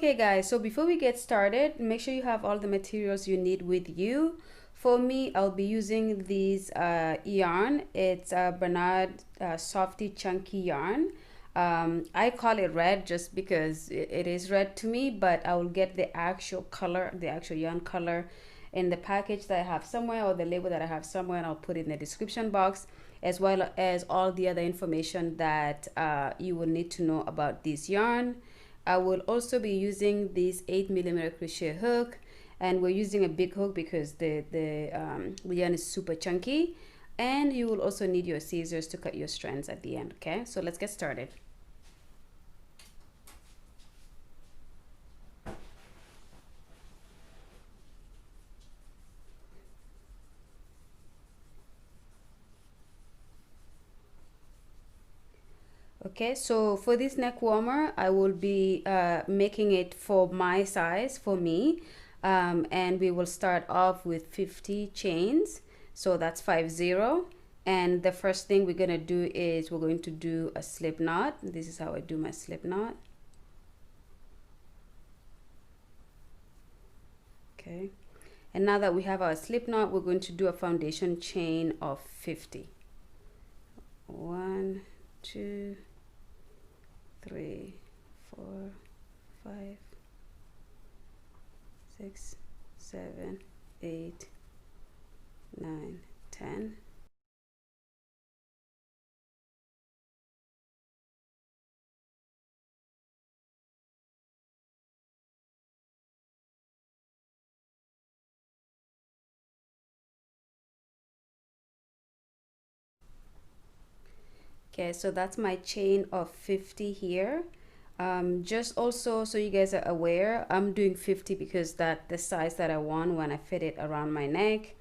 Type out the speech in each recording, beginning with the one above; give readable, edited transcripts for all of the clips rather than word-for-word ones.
Okay guys, so before we get started, make sure you have all the materials you need with you. For me, I'll be using these yarn. It's Bernat Softee chunky yarn. I call it red just because it is red to me, but I will get the actual color, the actual yarn color in the package that I have somewhere, or the label that I have somewhere, and I'll put it in the description box, as well as all the other information that you will need to know about this yarn. I will also be using this 8mm crochet hook, and we're using a big hook because the yarn is super chunky. And you will also need your scissors to cut your strands at the end. Okay, so let's get started. Okay, so for this neck warmer, I will be making it for my size, for me, and we will start off with 50 chains, so that's 50. And the first thing we're gonna do is we're going to do a slip knot. This is how I do my slip knot. Okay, and now that we have our slip knot, we're going to do a foundation chain of 50. 1, 2, 3, 4, 5, 6, 7, 8, 9, 10. Okay, so that's my chain of 50 here. Just also so you guys are aware, I'm doing 50 because that's the size that I want when I fit it around my neck.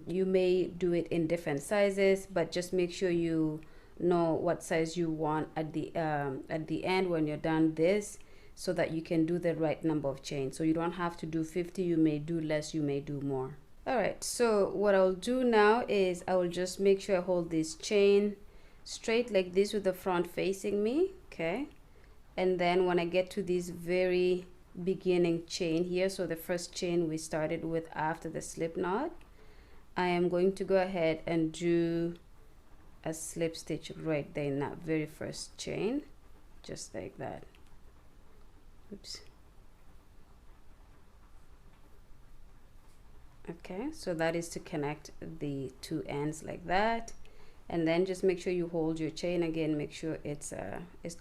You may do it in different sizes, but just make sure you know what size you want at the end when you're done this, so that you can do the right number of chains. So you don't have to do 50, you may do less, you may do more. All right, so what I'll do now is I will just make sure I hold this chain straight like this with the front facing me. Okay, and then when I get to this very beginning chain here, so the first chain we started with after the slip knot, I am going to go ahead and do a slip stitch right there in that very first chain, just like that. Oops. Okay, so that is to connect the two ends like that. And then just make sure you hold your chain again, make sure it's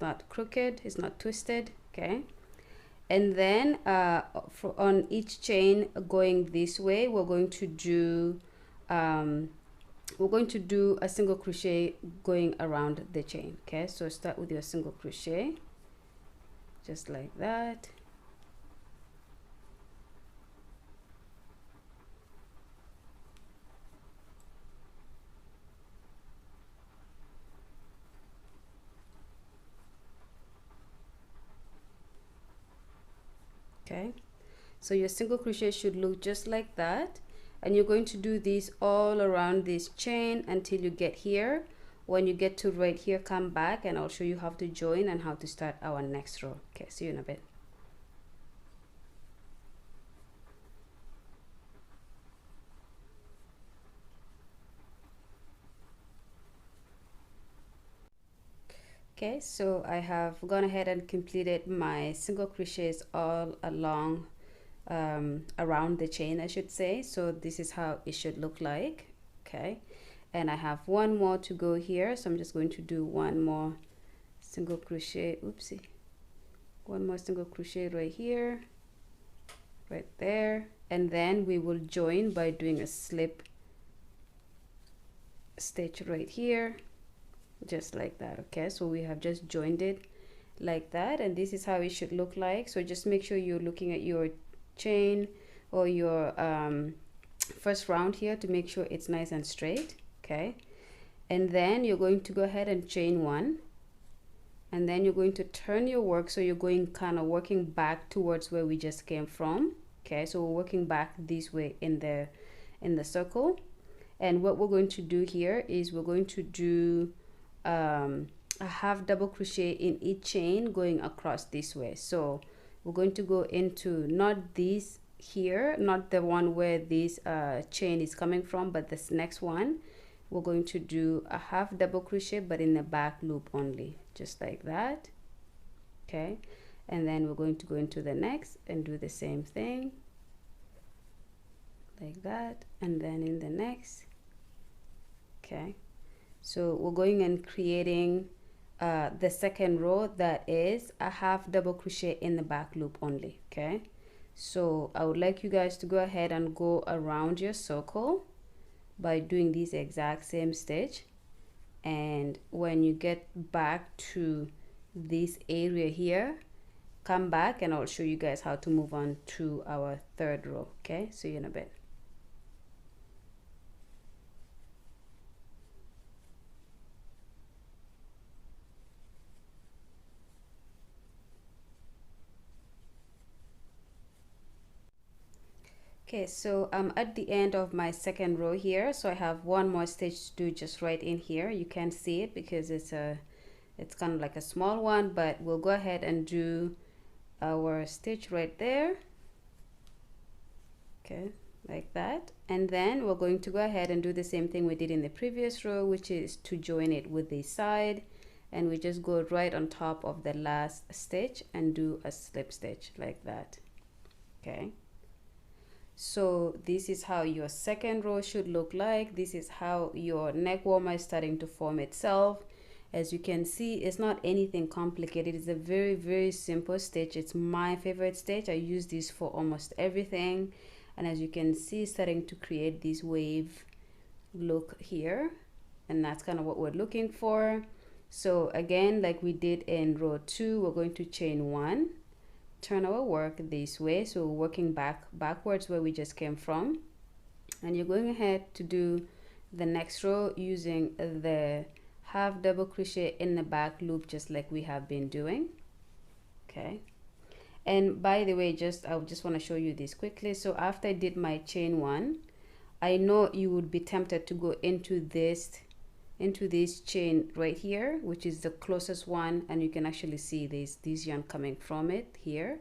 not crooked, it's not twisted. Okay, and then on each chain going this way, we're going to do a single crochet going around the chain. Okay, so start with your single crochet just like that. Okay, so your single crochet should look just like that, and you're going to do this all around this chain until you get here. When you get to right here, come back and I'll show you how to join and how to start our next row. Okay, see you in a bit. Okay, so I have gone ahead and completed my single crochets all along around the chain, I should say. So this is how it should look like. Okay, and I have one more to go here, so I'm just going to do one more single crochet. Oopsie, one more single crochet right here, right there, and then we will join by doing a slip stitch right here, just like that. Okay, so we have just joined it like that, and this is how it should look like. So just make sure you're looking at your chain or your first round here to make sure it's nice and straight. Okay, and then you're going to go ahead and chain one, and then you're going to turn your work, so you're going kind of working back towards where we just came from. Okay, so we're working back this way in the circle, and what we're going to do here is we're going to do a half double crochet in each chain going across this way. So we're going to go into not this here, not the one where this chain is coming from, but this next one. We're going to do a half double crochet but in the back loop only, just like that. Okay, and then we're going to go into the next and do the same thing like that, and then in the next. Okay, so we're going and creating the second row that is a half double crochet in the back loop only. Okay, so I would like you guys to go ahead and go around your circle by doing this exact same stitch, and when you get back to this area here, come back and I'll show you guys how to move on to our third row. Okay, see you in a bit. Okay, so I'm at the end of my second row here, so I have one more stitch to do just right in here. You can't see it because it's kind of like a small one, but we'll go ahead and do our stitch right there. Okay, like that, and then we're going to go ahead and do the same thing we did in the previous row, which is to join it with the side, and we just go right on top of the last stitch and do a slip stitch like that. Okay, so this is how your second row should look like. This is how your neck warmer is starting to form itself. As you can see, it's not anything complicated. It's a very, very simple stitch. It's my favorite stitch. I use this for almost everything, and as you can see, starting to create this wave look here, and that's kind of what we're looking for. So again, like we did in row 2, we're going to chain 1, turn our work this way, so we're working backwards where we just came from, and you're going ahead to do the next row using the half double crochet in the back loop, just like we have been doing. Okay, and by the way, I just want to show you this quickly. So after I did my chain 1, I know you would be tempted to go into this chain right here, which is the closest one, and you can actually see this yarn coming from it here,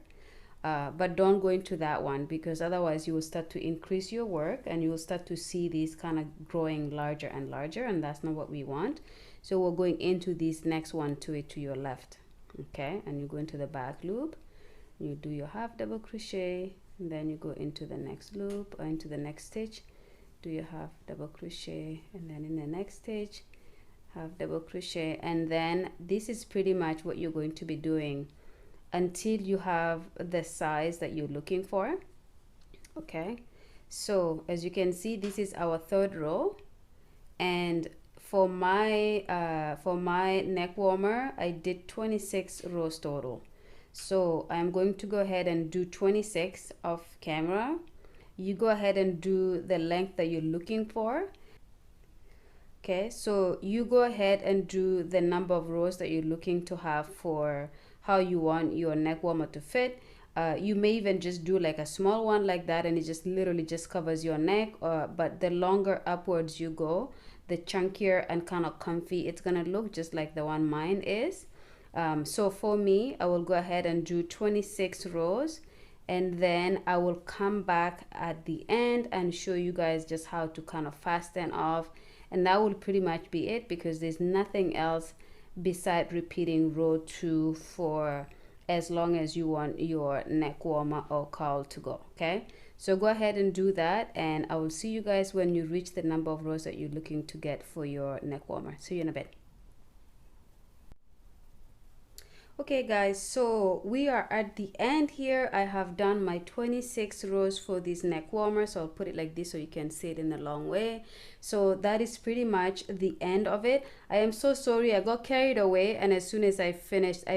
but don't go into that one, because otherwise you will start to increase your work and you will start to see these kind of growing larger and larger, and that's not what we want. So we're going into this next one to your left. Okay, and you go into the back loop, you do your half double crochet, and then you go into the next loop or into the next stitch, do your half double crochet, and then in the next stitch half double crochet, and then this is pretty much what you're going to be doing until you have the size that you're looking for. Okay, so as you can see, this is our third row, and for my neck warmer I did 26 rows total, so I'm going to go ahead and do 26 off camera. You go ahead and do the length that you're looking for. Okay, so you go ahead and do the number of rows that you're looking to have for how you want your neck warmer to fit. You may even just do like a small one like that, and it just literally just covers your neck, but the longer upwards you go, the chunkier and kind of comfy it's gonna look, just like the one mine is. So for me, I will go ahead and do 26 rows, and then I will come back at the end and show you guys just how to kind of fasten off, and that will pretty much be it, because there's nothing else beside repeating row 2 for as long as you want your neck warmer or cowl to go. Okay, so go ahead and do that, and I will see you guys when you reach the number of rows that you're looking to get for your neck warmer. See you in a bit. Okay guys, so we are at the end here. I have done my 26 rows for this neck warmer, so I'll put it like this so you can see it in a long way. So that is pretty much the end of it. I am so sorry, I got carried away, and as soon as I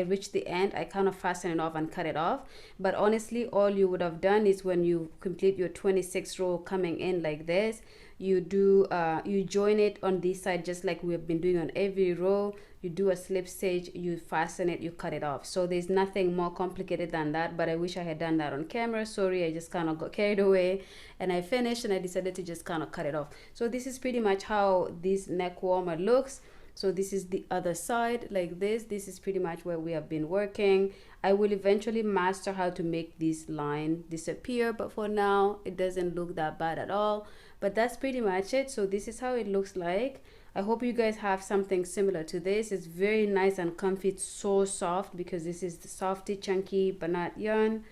reached the end, I kind of fastened it off and cut it off. But honestly, all you would have done is when you complete your 26 row coming in like this, you do you join it on this side just like we have been doing on every row. You do a slip stitch, you fasten it, you cut it off. So there's nothing more complicated than that, but I wish I had done that on camera. Sorry, I just kind of got carried away and I finished and I decided to just kind of cut it off. So this is pretty much how this neck warmer looks. So this is the other side, like this is pretty much where we have been working. I will eventually master how to make this line disappear, but for now it doesn't look that bad at all. But that's pretty much it. So this is how it looks like. I hope you guys have something similar to this. It's very nice and comfy. It's so soft because this is the Softee chunky Bernat yarn.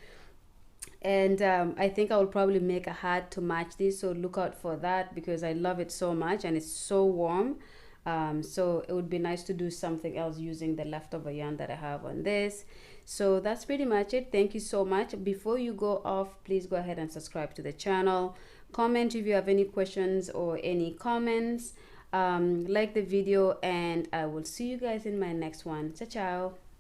And I think I will probably make a hat to match this, so look out for that because I love it so much and it's so warm. So it would be nice to do something else using the leftover yarn that I have on this. So that's pretty much it. Thank you so much. Before you go off, please go ahead and subscribe to the channel. Comment if you have any questions or any comments. Like the video, and I will see you guys in my next one. Ciao, ciao.